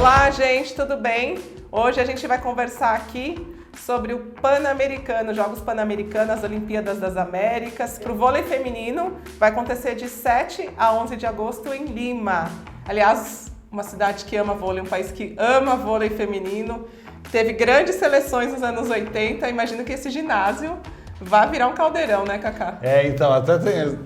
Olá, gente, tudo bem? Hoje a gente vai conversar aqui sobre o Pan-Americano, Jogos Pan-Americanos, as Olimpíadas das Américas. Para o vôlei feminino, vai acontecer de 7 a 11 de agosto em Lima. Aliás, uma cidade que ama vôlei, um país que ama vôlei feminino. Teve grandes seleções nos anos 80, imagino que esse ginásio vai virar um caldeirão, né, Cacá? Então, até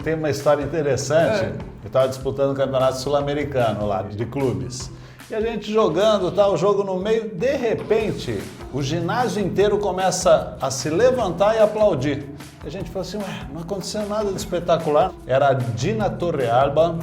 tem uma história interessante. Eu estava disputando o Campeonato Sul-Americano lá, de clubes. E a gente jogando, o jogo no meio, de repente, o ginásio inteiro começa a se levantar e aplaudir. E a gente falou assim, não aconteceu nada de espetacular. Era a Dina Torrealba,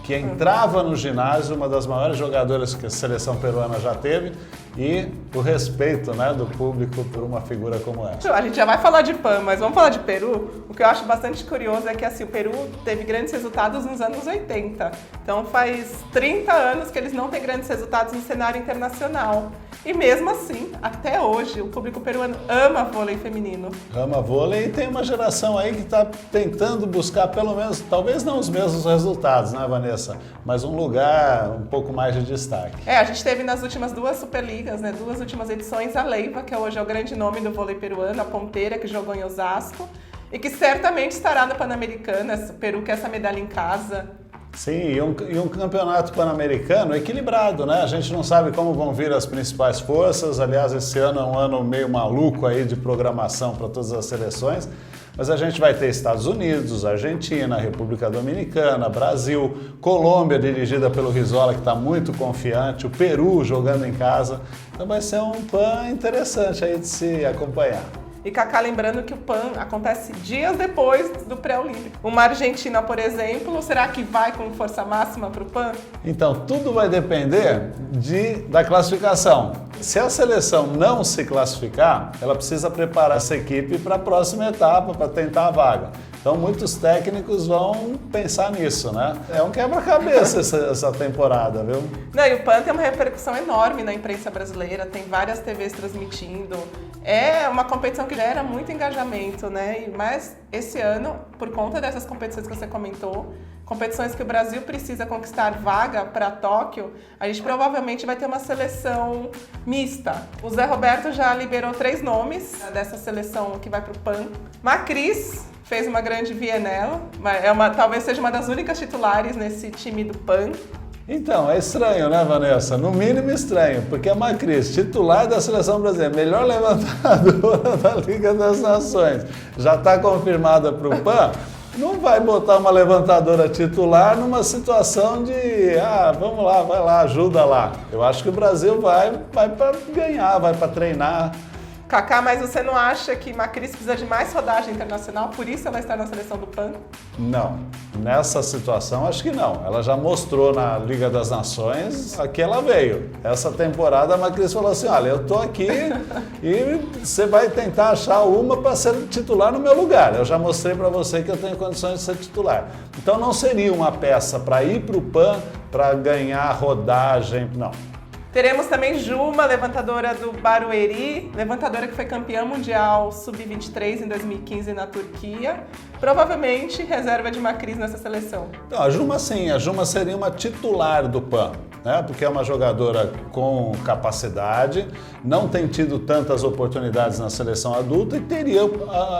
que entrava no ginásio, uma das maiores jogadoras que a seleção peruana já teve, e o respeito, né, do público por uma figura como essa. A gente já vai falar de PAN, mas vamos falar de Peru? O que eu acho bastante curioso é que assim, o Peru teve grandes resultados nos anos 80. Então faz 30 anos que eles não têm grandes resultados no cenário internacional. E mesmo assim, até hoje, o público peruano ama vôlei feminino. Ama vôlei e tem uma geração aí que está tentando buscar pelo menos, talvez não os mesmos resultados, né, Vanessa? Mas um lugar um pouco mais de destaque. A gente teve nas últimas duas Superligas, né, duas últimas edições, a Leiva, que hoje é o grande nome do vôlei peruano, a ponteira que jogou em Osasco, e que certamente estará no Pan-Americano, o Peru quer essa medalha em casa. Sim, e um campeonato pan-americano equilibrado, né? A gente não sabe como vão vir as principais forças. Aliás, esse ano é um ano meio maluco aí de programação para todas as seleções. Mas a gente vai ter Estados Unidos, Argentina, República Dominicana, Brasil, Colômbia, dirigida pelo Rizola, que está muito confiante, o Peru jogando em casa. Então vai ser um PAN interessante aí de se acompanhar. E Cacá, lembrando que o PAN acontece dias depois do pré-olímpico. Uma Argentina, por exemplo, será que vai com força máxima para o PAN? Então, tudo vai depender da classificação. Se a seleção não se classificar, ela precisa preparar essa equipe para a próxima etapa, para tentar a vaga. Então, muitos técnicos vão pensar nisso, né? É um quebra-cabeça essa temporada, viu? Não, e o PAN tem uma repercussão enorme na imprensa brasileira, tem várias TVs transmitindo. É uma competição que gera muito engajamento, né? Mas esse ano, por conta dessas competições que você comentou, competições que o Brasil precisa conquistar vaga para Tóquio, a gente provavelmente vai ter uma seleção mista. O Zé Roberto já liberou 3 nomes dessa seleção que vai para o PAN. Macris fez uma grande vienela, talvez seja uma das únicas titulares nesse time do PAN. Então, é estranho, né, Vanessa? No mínimo estranho, porque a Macris, titular da Seleção Brasileira, melhor levantadora da Liga das Nações, já está confirmada para o PAN, não vai botar uma levantadora titular numa situação de, vamos lá, vai lá, ajuda lá. Eu acho que o Brasil vai para ganhar, vai para treinar. Cacá, mas você não acha que Macris precisa de mais rodagem internacional, por isso ela está na seleção do PAN? Não, nessa situação acho que não. Ela já mostrou na Liga das Nações, aqui ela veio. Essa temporada a Macris falou assim, olha, eu tô aqui e você vai tentar achar uma para ser titular no meu lugar. Eu já mostrei para você que eu tenho condições de ser titular. Então não seria uma peça para ir para o PAN, para ganhar rodagem, não. Teremos também Juma, levantadora do Barueri, levantadora que foi campeã mundial sub-23 em 2015 na Turquia. Provavelmente reserva de Macris nessa seleção. Não, a Juma sim, a Juma seria uma titular do PAN, né? Porque é uma jogadora com capacidade, não tem tido tantas oportunidades na seleção adulta e teria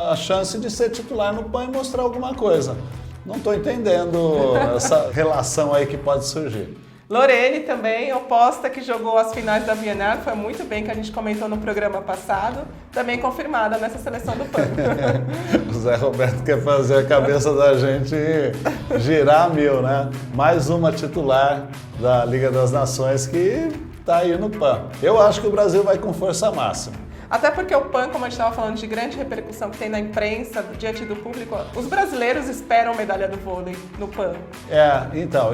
a chance de ser titular no PAN e mostrar alguma coisa. Não estou entendendo essa relação aí que pode surgir. Lorene também, oposta, que jogou as finais da Bienal, foi muito bem, que a gente comentou no programa passado, também confirmada nessa seleção do PAN. O Zé Roberto quer fazer a cabeça da gente girar a mil, né? Mais uma titular da Liga das Nações que está aí no PAN. Eu acho que o Brasil vai com força máxima. Até porque o PAN, como a gente estava falando, de grande repercussão que tem na imprensa, diante do público, os brasileiros esperam medalha do vôlei no PAN. Então,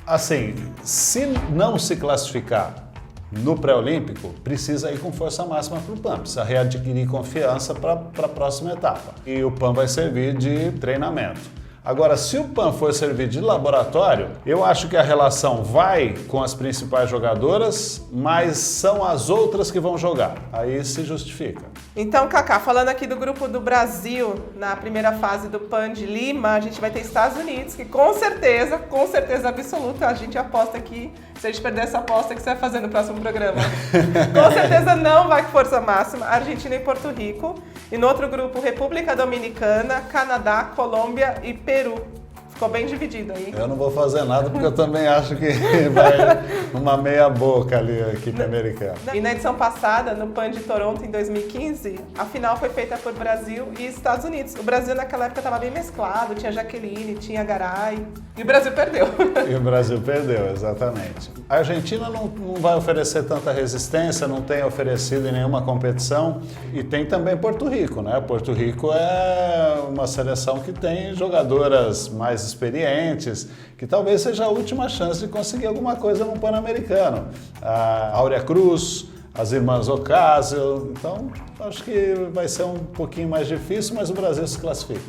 assim, se não se classificar no pré-olímpico, precisa ir com força máxima para o PAN, precisa readquirir confiança para a próxima etapa. E o PAN vai servir de treinamento. Agora, se o PAN for servir de laboratório, eu acho que a relação vai com as principais jogadoras, mas são as outras que vão jogar. Aí se justifica. Então, Cacá, falando aqui do grupo do Brasil, na primeira fase do PAN de Lima, a gente vai ter Estados Unidos, que com certeza absoluta, a gente aposta aqui, se a gente perder essa aposta, que você vai fazer no próximo programa. Com certeza não vai com força máxima, Argentina e Porto Rico. E no outro grupo, República Dominicana, Canadá, Colômbia e Peru. Ficou bem dividido aí. Eu não vou fazer nada porque eu também acho que vai uma meia boca ali a equipe americana. E na edição passada, no PAN de Toronto, em 2015, a final foi feita por Brasil e Estados Unidos. O Brasil naquela época estava bem mesclado, tinha Jaqueline, tinha Garay, e o Brasil perdeu. E o Brasil perdeu, exatamente. A Argentina não vai oferecer tanta resistência, não tem oferecido em nenhuma competição. E tem também Porto Rico, né? Porto Rico é uma seleção que tem jogadoras mais experientes, que talvez seja a última chance de conseguir alguma coisa no Pan-Americano. A Áurea Cruz, as irmãs Ocasio, então acho que vai ser um pouquinho mais difícil, mas o Brasil se classifica.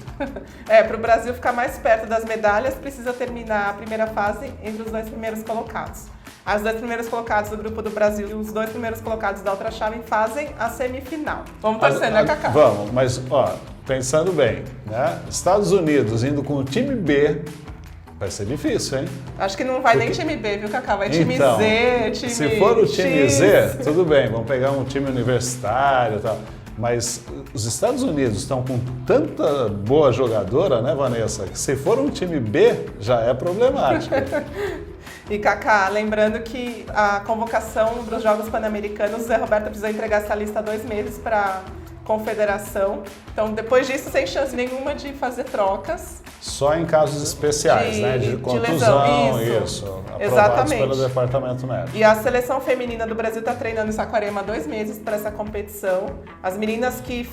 Para o Brasil ficar mais perto das medalhas, precisa terminar a primeira fase entre os 2 primeiros colocados. Os 2 primeiros colocados do grupo do Brasil e os 2 primeiros colocados da outra chave fazem a semifinal. Vamos torcer, né, Cacá? Vamos, mas pensando bem, né? Estados Unidos indo com o time B, vai ser difícil, hein? Acho que não vai nem time B, viu, Cacá? Vai time Z, time se for o time X. Z, tudo bem, vamos pegar um time universitário e tal. Mas os Estados Unidos estão com tanta boa jogadora, né, Vanessa? Que se for um time B, já é problemático. E, Cacá, lembrando que a convocação dos Jogos Pan-Americanos, o Zé Roberto precisou entregar essa lista há 2 meses para confederação. Então, depois disso, sem chance nenhuma de fazer trocas. Só em casos especiais, né? De contusão, isso. Aprovados pelo Departamento Médico. E a seleção feminina do Brasil está treinando em Saquarema há 2 meses para essa competição. As meninas que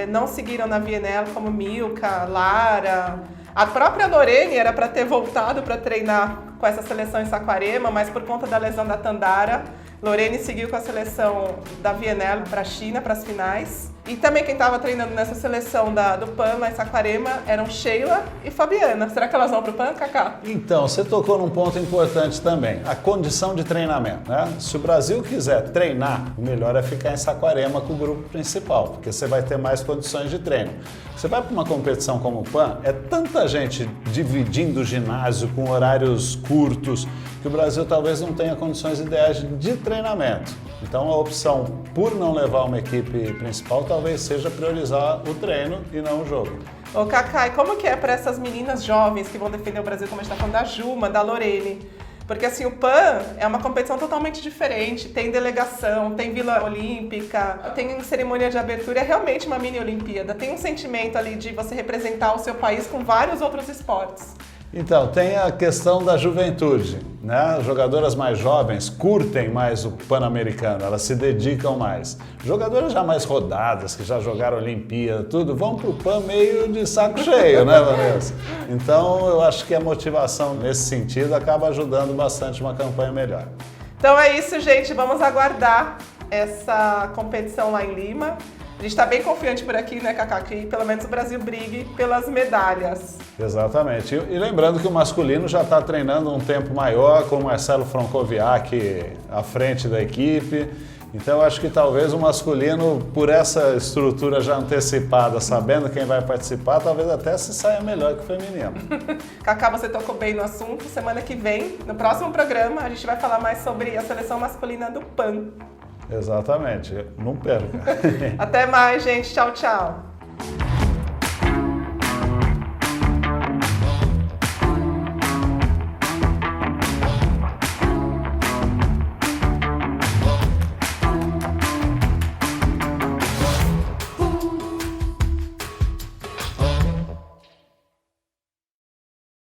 não seguiram na Vianello, como Milka, Lara... A própria Lorene era para ter voltado para treinar com essa seleção em Saquarema, mas por conta da lesão da Tandara, Lorene seguiu com a seleção da Vianello para a China, para as finais. E também quem estava treinando nessa seleção do PAN lá em Saquarema eram Sheila e Fabiana. Será que elas vão para o PAN, Cacá? Então, você tocou num ponto importante também, a condição de treinamento, né? Se o Brasil quiser treinar, o melhor é ficar em Saquarema com o grupo principal, porque você vai ter mais condições de treino. Você vai para uma competição como o PAN, é tanta gente dividindo o ginásio com horários curtos, que o Brasil talvez não tenha condições ideais de treinamento. Então a opção por não levar uma equipe principal talvez seja priorizar o treino e não o jogo. Ô Cacá, e como que é para essas meninas jovens que vão defender o Brasil, como a gente está falando da Juma, da Lorene? Porque assim, o PAN é uma competição totalmente diferente, tem delegação, tem Vila Olímpica, tem cerimônia de abertura, é realmente uma mini Olimpíada. Tem um sentimento ali de você representar o seu país com vários outros esportes. Então, tem a questão da juventude, né? As jogadoras mais jovens curtem mais o Pan-Americano, elas se dedicam mais. Jogadoras já mais rodadas, que já jogaram Olimpíada, tudo, vão para o PAN meio de saco cheio, né, Vanessa? Então, eu acho que a motivação nesse sentido acaba ajudando bastante uma campanha melhor. Então é isso, gente. Vamos aguardar essa competição lá em Lima. A gente está bem confiante por aqui, né, Cacá, que pelo menos o Brasil brigue pelas medalhas. Exatamente. E lembrando que o masculino já está treinando um tempo maior, com o Marcelo Francoviac à frente da equipe. Então, acho que talvez o masculino, por essa estrutura já antecipada, sabendo quem vai participar, talvez até se saia melhor que o feminino. Cacá, você tocou bem no assunto. Semana que vem, no próximo programa, a gente vai falar mais sobre a seleção masculina do PAN. Exatamente. Não perca. Até mais, gente. Tchau, tchau.